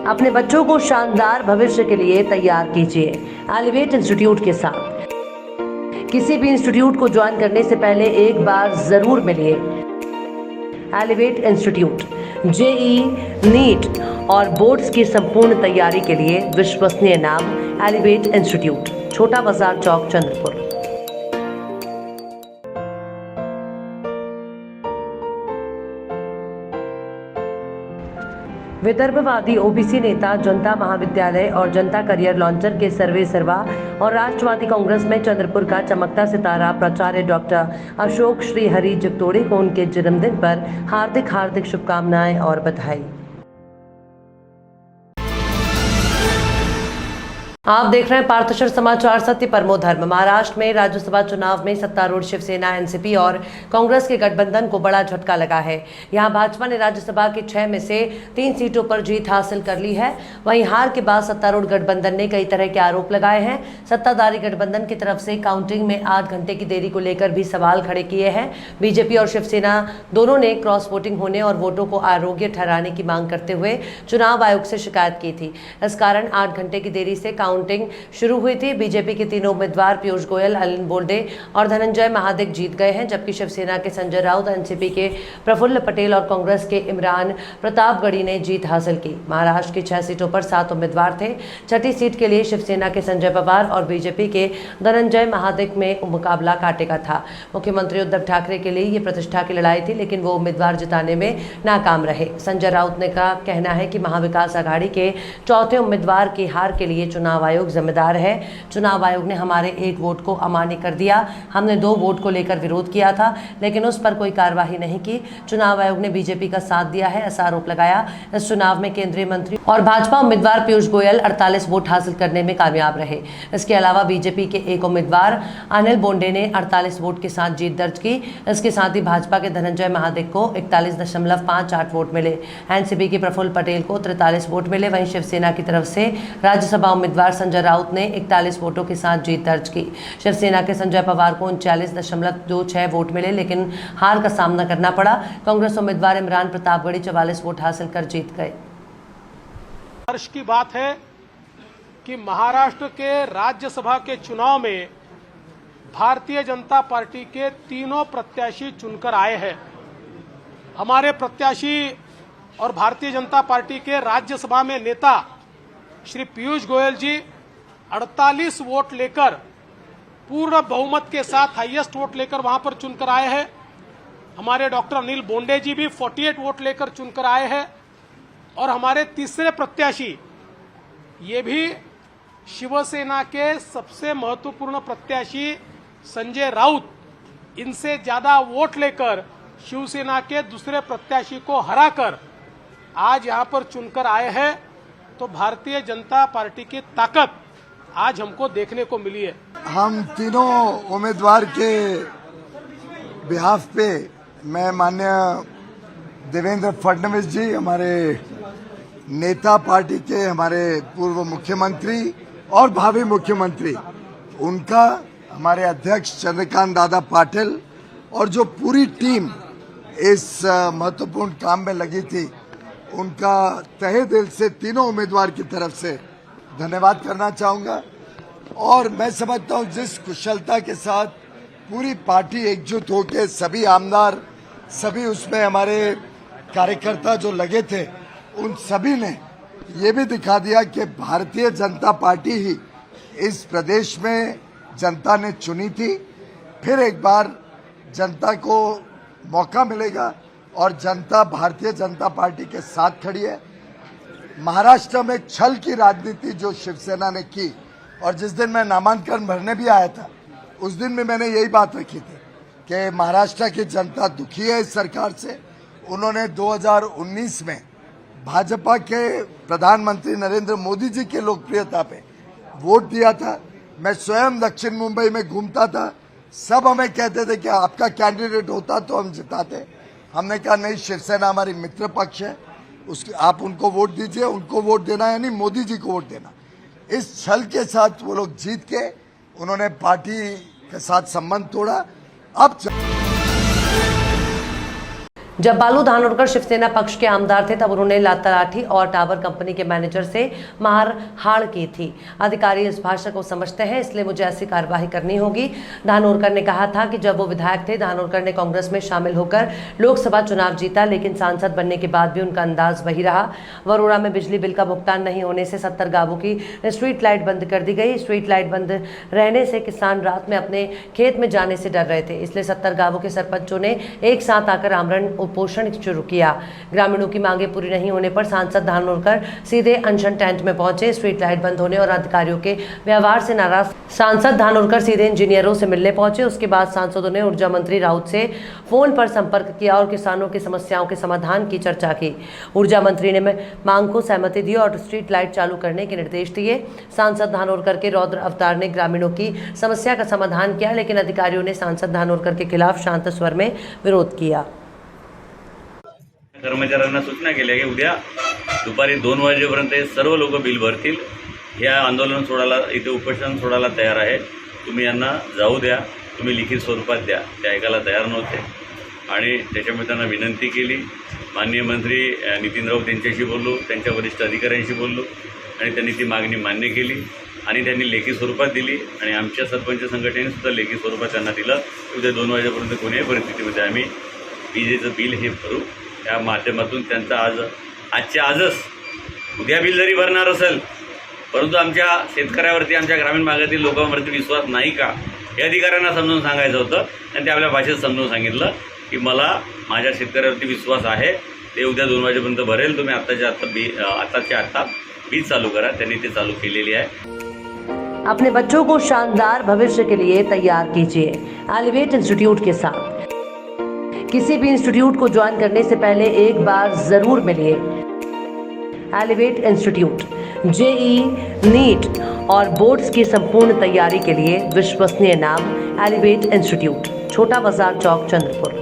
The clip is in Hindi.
अपने बच्चों को शानदार भविष्य के लिए तैयार कीजिए एलिवेट इंस्टीट्यूट के साथ। किसी भी इंस्टीट्यूट को ज्वाइन करने से पहले एक बार जरूर मिलिए। एलिवेट इंस्टीट्यूट जेई, नीट और बोर्ड्स की संपूर्ण तैयारी के लिए विश्वसनीय नाम एलिवेट इंस्टीट्यूट, छोटा बाजार चौक, चंद्रपुर। विदर्भवादी ओबीसी नेता, जनता महाविद्यालय और जनता करियर लॉन्चर के सर्वे सर्वा और राष्ट्रवादी कांग्रेस में चंद्रपुर का चमकता सितारा प्राचार्य डॉक्टर अशोक श्री हरि जगतोड़े को उनके जन्मदिन पर हार्दिक शुभकामनाएं और बधाई। आप देख रहे हैं पार्थशर समाचार, सत्य परमो धर्म। महाराष्ट्र में राज्यसभा चुनाव में सत्तारूढ़ शिवसेना, एनसीपी और कांग्रेस के गठबंधन को बड़ा झटका लगा है। यहां भाजपा ने राज्यसभा की 6 में से 3 सीटों पर जीत हासिल कर ली है। वहीं हार के बाद सत्तारूढ़ गठबंधन ने कई तरह के आरोप लगाए हैं। सत्ताधारी गठबंधन की तरफ से काउंटिंग में 8 घंटे की देरी को लेकर भी सवाल खड़े किए हैं। बीजेपी और शिवसेना दोनों ने क्रॉस वोटिंग होने और वोटों को अयोग्य ठहराने की मांग करते हुए चुनाव आयोग से शिकायत की थी। इस कारण 8 घंटे की देरी से काउंटिंग शुरू हुई थी। बीजेपी के तीनों उम्मीदवार पीयूष गोयल, अनिल बोंडे और धनंजय महादिक जीत गए हैं, जबकि शिवसेना के संजय राउत, एनसीपी के प्रफुल्ल पटेल और कांग्रेस के इमरान प्रतापगढ़ी ने जीत हासिल की। महाराष्ट्र की 6 सीटों पर 7 उम्मीदवार थे। 6ठी सीट के लिए शिवसेना के संजय पवार और बीजेपी के धनंजय महादिक में मुकाबला कांटे का था। मुख्यमंत्री उद्धव ठाकरे के लिए ये प्रतिष्ठा की लड़ाई थी, लेकिन वो उम्मीदवार जिताने में नाकाम रहे। संजय राउत ने का कहना है कि महाविकास आघाड़ी के चौथे उम्मीदवार की हार के लिए चुनाव आयोग जिम्मेदार है। चुनाव आयोग ने हमारे 1 वोट को अमान्य कर दिया। हमने 2 वोट को लेकर विरोध किया था, लेकिन उस पर कोई कार्रवाई नहीं की। चुनाव आयोग ने बीजेपी का साथ दिया है, ऐसा आरोप लगाया। इस चुनाव में केंद्रीय मंत्री और भाजपा उम्मीदवार पीयूष गोयल 48 वोट हासिल करने में कामयाब रहे। इसके अलावा बीजेपी के एक उम्मीदवार अनिल बोंडे ने 48 वोट के साथ जीत दर्ज की। इसके साथ ही भाजपा के धनंजय महादिक को 41.58 वोट मिले। एनसीपी के प्रफुल्ल पटेल को 43 वोट मिले। वहीं शिवसेना की तरफ से राज्यसभा उम्मीदवार संजय राउत ने 41 वोटों के साथ जीत दर्ज की। शिवसेना के संजय पवार को 39.26 वोट मिले, लेकिन हार का सामना करना पड़ा। कांग्रेस उम्मीदवार इमरान प्रतापगढ़ी 44 वोट हासिल कर जीत गए। हर्ष की बात है कि महाराष्ट्र के राज्यसभा के चुनाव में भारतीय जनता पार्टी के तीनों प्रत्याशी चुनकर आए हैं। हमारे प्रत्याशी और भारतीय जनता पार्टी के राज्यसभा में नेता श्री पीयूष गोयल जी 48 वोट लेकर पूर्ण बहुमत के साथ हाईएस्ट वोट लेकर वहां पर चुनकर आए हैं। हमारे डॉक्टर अनिल बोंडे जी भी 48 वोट लेकर चुनकर आए हैं। और हमारे तीसरे प्रत्याशी ये भी शिवसेना के सबसे महत्वपूर्ण प्रत्याशी संजय राउत, इनसे ज्यादा वोट लेकर शिवसेना के दूसरे प्रत्याशी को हराकर आज यहां पर चुनकर आए हैं। तो भारतीय जनता पार्टी की ताकत आज हमको देखने को मिली है। हम तीनों उम्मीदवार के बिहाफ पे मैं माननीय देवेंद्र फडणवीस जी, हमारे नेता पार्टी के, हमारे पूर्व मुख्यमंत्री और भावी मुख्यमंत्री, उनका, हमारे अध्यक्ष चंद्रकांत दादा पाटिल और जो पूरी टीम इस महत्वपूर्ण काम में लगी थी, उनका तहे दिल से तीनों उम्मीदवार की तरफ से धन्यवाद करना चाहूंगा। और मैं समझता हूं जिस कुशलता के साथ पूरी पार्टी एकजुट होकर, सभी आमदार, सभी उसमें हमारे कार्यकर्ता जो लगे थे, उन सभी ने ये भी दिखा दिया कि भारतीय जनता पार्टी ही इस प्रदेश में जनता ने चुनी थी। फिर एक बार जनता को मौका मिलेगा और जनता भारतीय जनता पार्टी के साथ खड़ी है। महाराष्ट्र में छल की राजनीति जो शिवसेना ने की, और जिस दिन मैं नामांकन भरने भी आया था, उस दिन भी मैंने यही बात रखी थी कि महाराष्ट्र की जनता दुखी है इस सरकार से। उन्होंने 2019 में भाजपा के प्रधानमंत्री नरेंद्र मोदी जी की लोकप्रियता पे वोट दिया था। मैं स्वयं दक्षिण मुंबई में घूमता था, सब हमें कहते थे कि आपका कैंडिडेट होता तो हम जिताते। हमने कहा नहीं, शिवसेना हमारी मित्र पक्ष है, उसके आप उनको वोट दीजिए, उनको वोट देना यानी मोदी जी को वोट देना। इस छल के साथ वो लोग जीत के उन्होंने पार्टी के साथ संबंध तोड़ा। अब जब बालू धानोरकर शिवसेना पक्ष के आमदार थे तब उन्होंने तलाठी और टावर कंपनी के मैनेजर से मार हाड़ की थी। अधिकारी इस भाषा को समझते हैं, इसलिए मुझे ऐसी कार्यवाही करनी होगी। धानोरकर ने कहा था कि जब वो विधायक थे, धानोरकर ने कांग्रेस में शामिल होकर लोकसभा चुनाव जीता, लेकिन सांसद बनने के बाद भी उनका अंदाज वही रहा। वरोड़ा में बिजली बिल का भुगतान नहीं होने से 70 गांवों की स्ट्रीट लाइट बंद कर दी गई। स्ट्रीट लाइट बंद रहने से किसान रात में अपने खेत में जाने से डर रहे थे, इसलिए 70 गांवों के सरपंचों ने एक साथ आकर आमरण उपोषण शुरू किया। ग्रामीणों की मांगें पूरी नहीं होने पर सांसद धानोरकर सीधे अनशन टेंट में पहुंचे। स्ट्रीट लाइट बंद होने और अधिकारियों के व्यवहार से नाराज सांसद धानोरकर सीधे इंजीनियरों से मिलने पहुंचे। उसके बाद सांसदों ने ऊर्जा मंत्री राउत से फोन पर संपर्क किया और किसानों की समस्याओं के समाधान की चर्चा की। ऊर्जा मंत्री ने मांग को सहमति दी और स्ट्रीट लाइट चालू करने के निर्देश दिए। सांसद धानोरकर के रौद्र अवतार ने ग्रामीणों की समस्या का समाधान किया, लेकिन अधिकारियों ने सांसद धानोरकर के खिलाफ शांत स्वर में विरोध किया। कर्मचाऱ्यांना सूचना केल्या की उद्या दुपारी 2 वाजेपर्यंत हे सर्व लोक बिल भरतील। हे आंदोलन सोडायला, इथे उपोषण सोडायला तयार आहे। तुम्ही यांना जाऊ द्या, तुम्ही लिखित स्वरूपात द्या। ते ऐकायला तयार नव्हते आणि त्याच्यामुळे त्यांना विनंती केली। माननीय मंत्री नितीन राऊत यांच्याशी बोललो, त्यांच्या वरिष्ठ अधिकाऱ्यांशी बोललो आणि त्यांनी ती मागणी मान्य केली आणि त्यांनी लेखी स्वरूपात दिली आणि आमच्या सरपंच संघटनेने सुद्धा लेखी स्वरूपात त्यांना दिलं। उद्या 2 वाजेपर्यंत कोणत्याही परिस्थितीमध्ये आम्ही विजेचं बिल हे भरू। त्या माध्यमातून त्यांचा आजच्या आजच उद्या बिल जरी भरणार असेल, परंतु आमच्या शेतकऱ्यावरती, आमच्या ग्रामीण भागातील लोकांवरती विश्वास नाही का, हे अधिकाऱ्यांना समजून सांगायचं होतं आणि ते आपल्या भाषेत समजून सांगितलं की मला माझ्या शेतकऱ्यावरती विश्वास आहे, ते उद्या 2 वाजेपर्यंत भरेल। तुम्ही आताच्या आता बीज चालू करा। त्यांनी ते चालू केलेली आहे। अपने बच्चों को शानदार भविष्य के लिए तैयार कीजिए एलिवेट इंस्टीट्यूट के साथ। किसी भी इंस्टीट्यूट को ज्वाइन करने से पहले एक बार जरूर मिलिए। एलिवेट इंस्टीट्यूट जेई, नीट और बोर्ड्स की संपूर्ण तैयारी के लिए विश्वसनीय नाम एलिवेट इंस्टीट्यूट, छोटा बाजार चौक, चंद्रपुर।